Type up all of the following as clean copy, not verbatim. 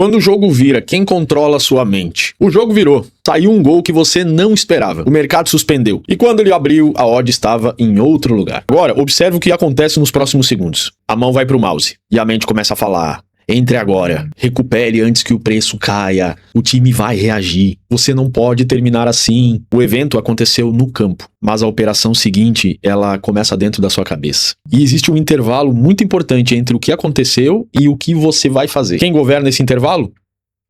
Quando o jogo vira, quem controla a sua mente? O jogo virou. Saiu um gol que você não esperava. O mercado suspendeu. E quando ele abriu, a odd estava em outro lugar. Agora, observe o que acontece nos próximos segundos. A mão vai pro mouse e a mente começa a falar: entre agora, recupere antes que o preço caia, o time vai reagir, você não pode terminar assim. O evento aconteceu no campo, mas a operação seguinte, ela começa dentro da sua cabeça. E existe um intervalo muito importante entre o que aconteceu e o que você vai fazer. Quem governa esse intervalo?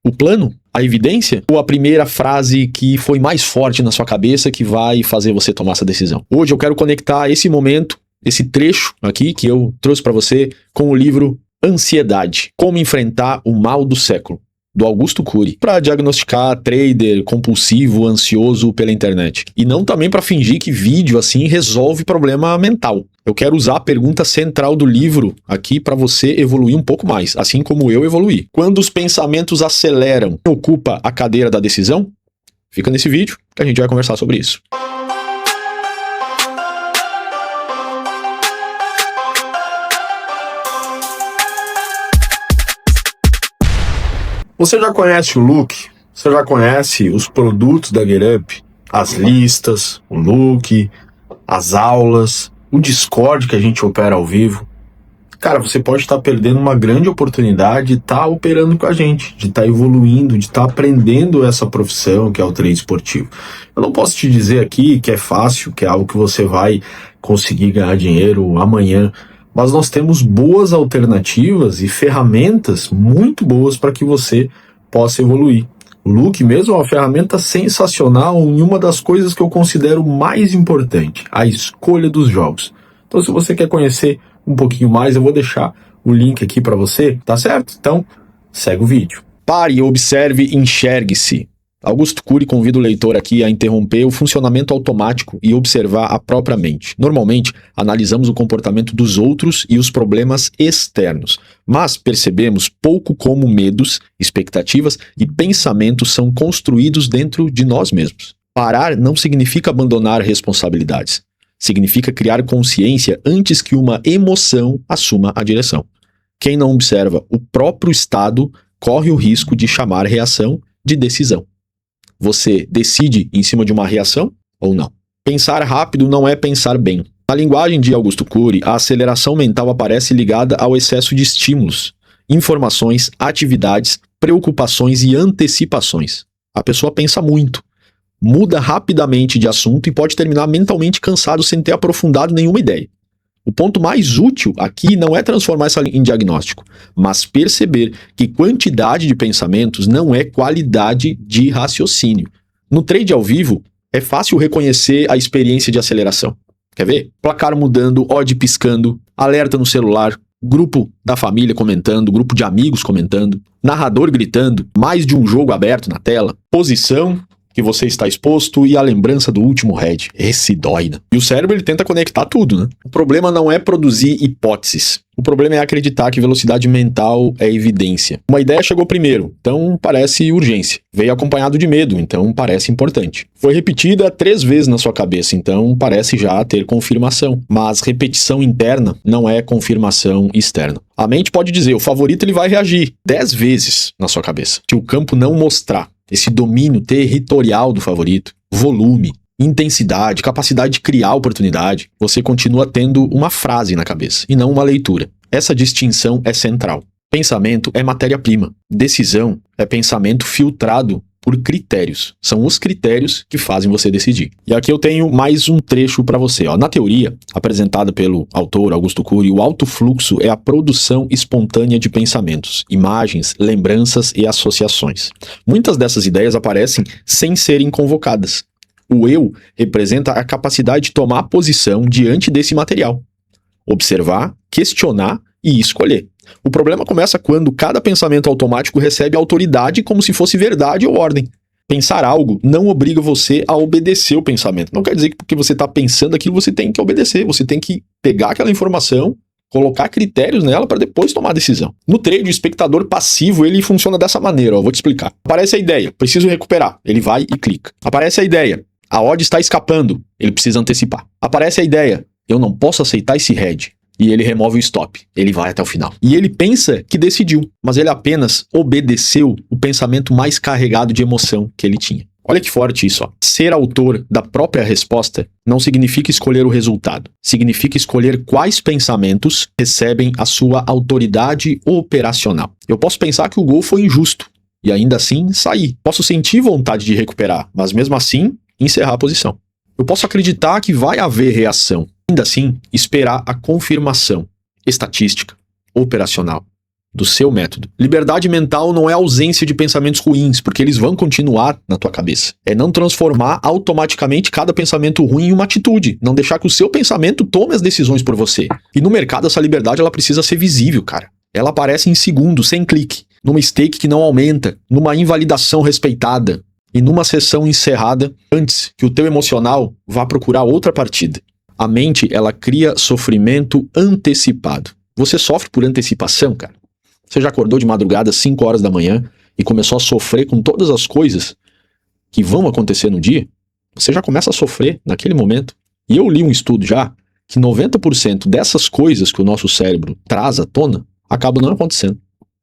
O plano? A evidência? Ou a primeira frase que foi mais forte na sua cabeça que vai fazer você tomar essa decisão? Hoje eu quero conectar esse momento, esse trecho aqui que eu trouxe para você com o livro Ansiedade, como enfrentar o mal do século, do Augusto Cury, para diagnosticar trader compulsivo, ansioso pela internet. E não também para fingir que vídeo assim resolve problema mental. Eu quero usar a pergunta central do livro aqui para você evoluir um pouco mais, assim como eu evoluí. Quando os pensamentos aceleram, ocupa a cadeira da decisão? Fica nesse vídeo que a gente vai conversar sobre isso. Você já conhece o Look? Você já conhece os produtos da GetUp? As listas, o Look, as aulas, o Discord que a gente opera ao vivo? Cara, você pode estar perdendo uma grande oportunidade de estar operando com a gente, de estar evoluindo, de estar aprendendo essa profissão que é o trade esportivo. Eu não posso te dizer aqui que é fácil, que é algo que você vai conseguir ganhar dinheiro amanhã, mas nós temos boas alternativas e ferramentas muito boas para que você possa evoluir. O Look mesmo é uma ferramenta sensacional em uma das coisas que eu considero mais importante, a escolha dos jogos. Então, se você quer conhecer um pouquinho mais, eu vou deixar o link aqui para você, tá certo? Então, segue o vídeo. Pare, observe, enxergue-se. Augusto Cury convida o leitor aqui a interromper o funcionamento automático e observar a própria mente. Normalmente, analisamos o comportamento dos outros e os problemas externos, mas percebemos pouco como medos, expectativas e pensamentos são construídos dentro de nós mesmos. Parar não significa abandonar responsabilidades. Significa criar consciência antes que uma emoção assuma a direção. Quem não observa o próprio estado corre o risco de chamar reação de decisão. Você decide em cima de uma reação ou não? Pensar rápido não é pensar bem. Na linguagem de Augusto Cury, a aceleração mental aparece ligada ao excesso de estímulos, informações, atividades, preocupações e antecipações. A pessoa pensa muito, muda rapidamente de assunto e pode terminar mentalmente cansado sem ter aprofundado nenhuma ideia. O ponto mais útil aqui não é transformar isso em diagnóstico, mas perceber que quantidade de pensamentos não é qualidade de raciocínio. No trade ao vivo, é fácil reconhecer a experiência de aceleração. Quer ver? Placar mudando, odd piscando, alerta no celular, grupo da família comentando, grupo de amigos comentando, narrador gritando, mais de um jogo aberto na tela, posição que você está exposto e a lembrança do último head. Esse dói, né? E o cérebro ele tenta conectar tudo, né? O problema não é produzir hipóteses. O problema é acreditar que velocidade mental é evidência. Uma ideia chegou primeiro, então parece urgência. Veio acompanhado de medo, então parece importante. Foi repetida 3 vezes na sua cabeça, então parece já ter confirmação. Mas repetição interna não é confirmação externa. A mente pode dizer, o favorito ele vai reagir 10 vezes na sua cabeça. Se o campo não mostrar esse domínio territorial do favorito, volume, intensidade, capacidade de criar oportunidade, você continua tendo uma frase na cabeça e não uma leitura. Essa distinção é central. Pensamento é matéria-prima. Decisão é pensamento filtrado por critérios. São os critérios que fazem você decidir. E aqui eu tenho mais um trecho para você. Na teoria, apresentada pelo autor Augusto Cury, o alto fluxo é a produção espontânea de pensamentos, imagens, lembranças e associações. Muitas dessas ideias aparecem sem serem convocadas. O eu representa a capacidade de tomar posição diante desse material. Observar, questionar e escolher. O problema começa quando cada pensamento automático recebe autoridade como se fosse verdade ou ordem. Pensar algo não obriga você a obedecer o pensamento. Não quer dizer que porque você está pensando aquilo você tem que obedecer. Você tem que pegar aquela informação, colocar critérios nela para depois tomar a decisão. No trade, o espectador passivo ele funciona dessa maneira. Vou te explicar. Aparece a ideia, preciso recuperar. Ele vai e clica. Aparece a ideia, a odd está escapando. Ele precisa antecipar. Aparece a ideia, eu não posso aceitar esse head. E ele remove o stop. Ele vai até o final. E ele pensa que decidiu, mas ele apenas obedeceu o pensamento mais carregado de emoção que ele tinha. Olha que forte isso, ó. Ser autor da própria resposta não significa escolher o resultado. Significa escolher quais pensamentos recebem a sua autoridade operacional. Eu posso pensar que o gol foi injusto e ainda assim sair. Posso sentir vontade de recuperar, mas mesmo assim encerrar a posição. Eu posso acreditar que vai haver reação. Ainda assim, esperar a confirmação estatística, operacional, do seu método. Liberdade mental não é ausência de pensamentos ruins, porque eles vão continuar na tua cabeça. É não transformar automaticamente cada pensamento ruim em uma atitude. Não deixar que o seu pensamento tome as decisões por você. E no mercado, essa liberdade ela precisa ser visível, cara. Ela aparece em segundos, sem clique. Numa stake que não aumenta. Numa invalidação respeitada. E numa sessão encerrada antes que o teu emocional vá procurar outra partida. A mente, ela cria sofrimento antecipado. Você sofre por antecipação, cara. Você já acordou de madrugada às 5 horas da manhã e começou a sofrer com todas as coisas que vão acontecer no dia? Você já começa a sofrer naquele momento. E eu li um estudo já que 90% dessas coisas que o nosso cérebro traz à tona acabam não acontecendo.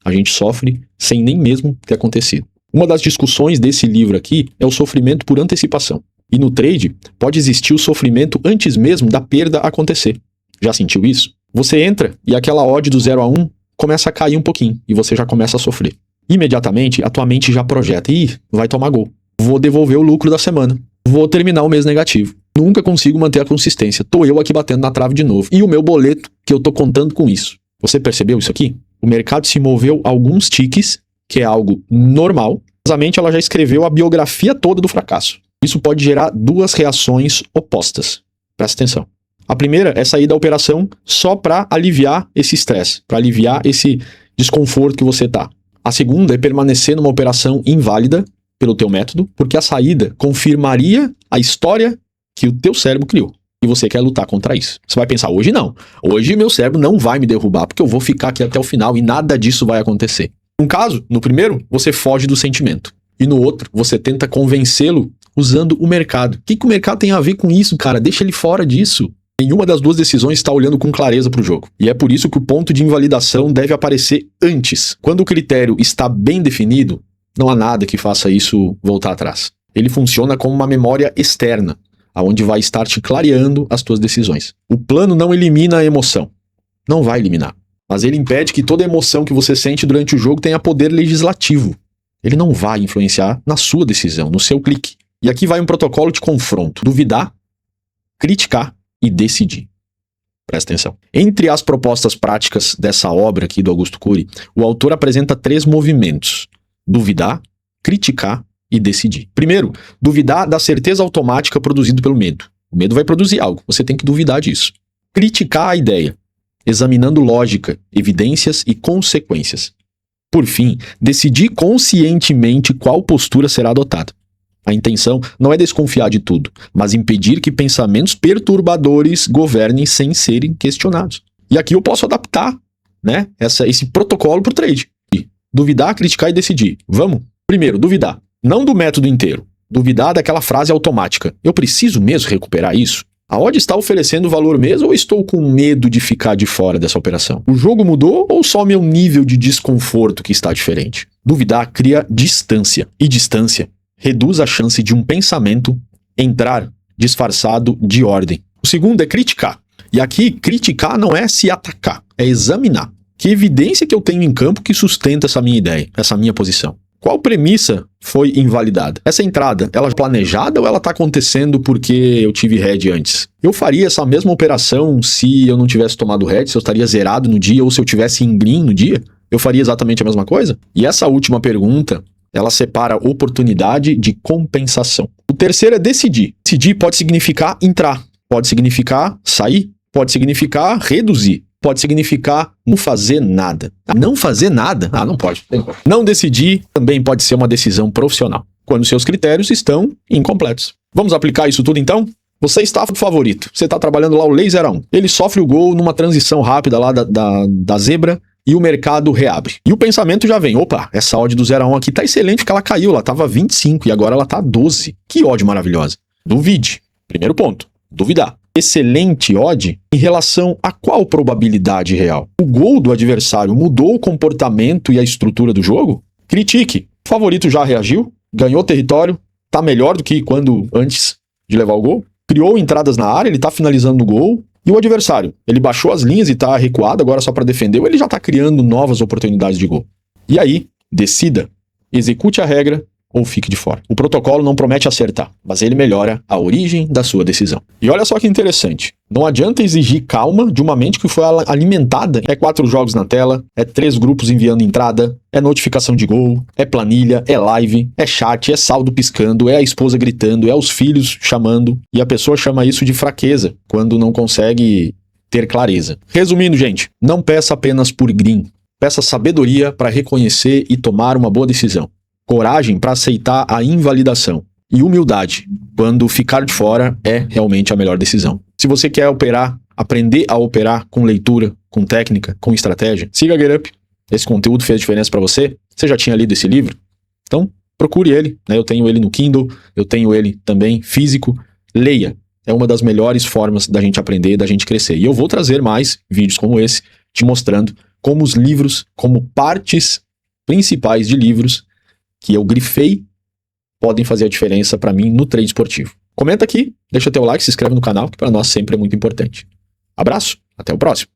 A gente sofre sem nem mesmo ter acontecido. Uma das discussões desse livro aqui é o sofrimento por antecipação. E no trade, pode existir o sofrimento antes mesmo da perda acontecer. Já sentiu isso? Você entra e aquela odd do 0 a 1 começa a cair um pouquinho e você já começa a sofrer. Imediatamente, a tua mente já projeta. Ih, vai tomar gol. Vou devolver o lucro da semana. Vou terminar o mês negativo. Nunca consigo manter a consistência. Tô eu aqui batendo na trave de novo. E o meu boleto, que eu tô contando com isso. Você percebeu isso aqui? O mercado se moveu alguns tiques, que é algo normal. Mas a mente ela já escreveu a biografia toda do fracasso. Isso pode gerar duas reações opostas. Presta atenção. A primeira é sair da operação só para aliviar esse estresse, para aliviar esse desconforto que você tá. A segunda é permanecer numa operação inválida pelo teu método, porque a saída confirmaria a história que o teu cérebro criou. E você quer lutar contra isso. Você vai pensar, hoje não. Hoje meu cérebro não vai me derrubar, porque eu vou ficar aqui até o final e nada disso vai acontecer. Um caso, no primeiro, você foge do sentimento. E no outro, você tenta convencê-lo usando o mercado. O que o mercado tem a ver com isso, cara? Deixa ele fora disso. Nenhuma das duas decisões está olhando com clareza para o jogo. E é por isso que o ponto de invalidação deve aparecer antes. Quando o critério está bem definido, não há nada que faça isso voltar atrás. Ele funciona como uma memória externa, onde vai estar te clareando as tuas decisões. O plano não elimina a emoção. Não vai eliminar. Mas ele impede que toda emoção que você sente durante o jogo tenha poder legislativo. Ele não vai influenciar na sua decisão, no seu clique. E aqui vai um protocolo de confronto. Duvidar, criticar e decidir. Presta atenção. Entre as propostas práticas dessa obra aqui do Augusto Cury, o autor apresenta 3 movimentos. Duvidar, criticar e decidir. Primeiro, duvidar da certeza automática produzida pelo medo. O medo vai produzir algo, você tem que duvidar disso. Criticar a ideia, examinando lógica, evidências e consequências. Por fim, decidir conscientemente qual postura será adotada. A intenção não é desconfiar de tudo, mas impedir que pensamentos perturbadores governem sem serem questionados. E aqui eu posso adaptar, né, esse protocolo para o trade. Duvidar, criticar e decidir. Vamos? Primeiro, duvidar. Não do método inteiro. Duvidar daquela frase automática. Eu preciso mesmo recuperar isso? A odd está oferecendo valor mesmo ou estou com medo de ficar de fora dessa operação? O jogo mudou ou só meu nível de desconforto que está diferente? Duvidar cria distância. E distância reduz a chance de um pensamento entrar disfarçado de ordem. O segundo é criticar. E aqui, criticar não é se atacar, é examinar. Que evidência que eu tenho em campo que sustenta essa minha ideia, essa minha posição? Qual premissa foi invalidada? Essa entrada, ela é planejada ou ela está acontecendo porque eu tive head antes? Eu faria essa mesma operação se eu não tivesse tomado head, se eu estaria zerado no dia ou se eu tivesse em green no dia? Eu faria exatamente a mesma coisa? E essa última pergunta, ela separa oportunidade de compensação. O terceiro é decidir. Decidir pode significar entrar, pode significar sair, pode significar reduzir, pode significar não fazer nada. Não fazer nada? Não pode. Não decidir também pode ser uma decisão profissional, quando seus critérios estão incompletos. Vamos aplicar isso tudo então? Você está favorito, você está trabalhando lá o laser 1. Ele sofre o gol numa transição rápida lá da zebra, e o mercado reabre. E o pensamento já vem, opa, essa odd do 0 a 1 aqui tá excelente, porque ela caiu, ela tava 25 e agora ela tá 12. Que odd maravilhosa. Duvide. Primeiro ponto, duvidar. excelente odd em relação a qual probabilidade real? O gol do adversário mudou o comportamento e a estrutura do jogo? Critique. O favorito já reagiu? Ganhou território? Tá melhor do que quando antes de levar o gol? Criou entradas na área? Ele tá finalizando no gol? E o adversário? Ele baixou as linhas e tá recuado agora só para defender ou ele já tá criando novas oportunidades de gol? E aí, decida. Execute a regra ou fique de fora. O protocolo não promete acertar, mas ele melhora a origem da sua decisão. E olha só que interessante. Não adianta exigir calma de uma mente que foi alimentada. É 4 jogos na tela, é 3 grupos enviando entrada, é notificação de gol, é planilha, é live, é chat, é saldo piscando, é a esposa gritando, é os filhos chamando. E a pessoa chama isso de fraqueza, quando não consegue ter clareza. Resumindo, gente, não peça apenas por green. Peça sabedoria para reconhecer e tomar uma boa decisão. Coragem para aceitar a invalidação. E humildade, quando ficar de fora é realmente a melhor decisão. Se você quer operar, aprender a operar com leitura, com técnica, com estratégia, siga a GetUp. Esse conteúdo fez diferença para você? Você já tinha lido esse livro? Então, procure ele. Né? Eu tenho ele no Kindle, eu tenho ele também físico. Leia. É uma das melhores formas da gente aprender, da gente crescer. E eu vou trazer mais vídeos como esse, te mostrando como os livros, como partes principais de livros que eu grifei, podem fazer a diferença para mim no trade esportivo. Comenta aqui, deixa teu like, se inscreve no canal, que para nós sempre é muito importante. Abraço, até o próximo.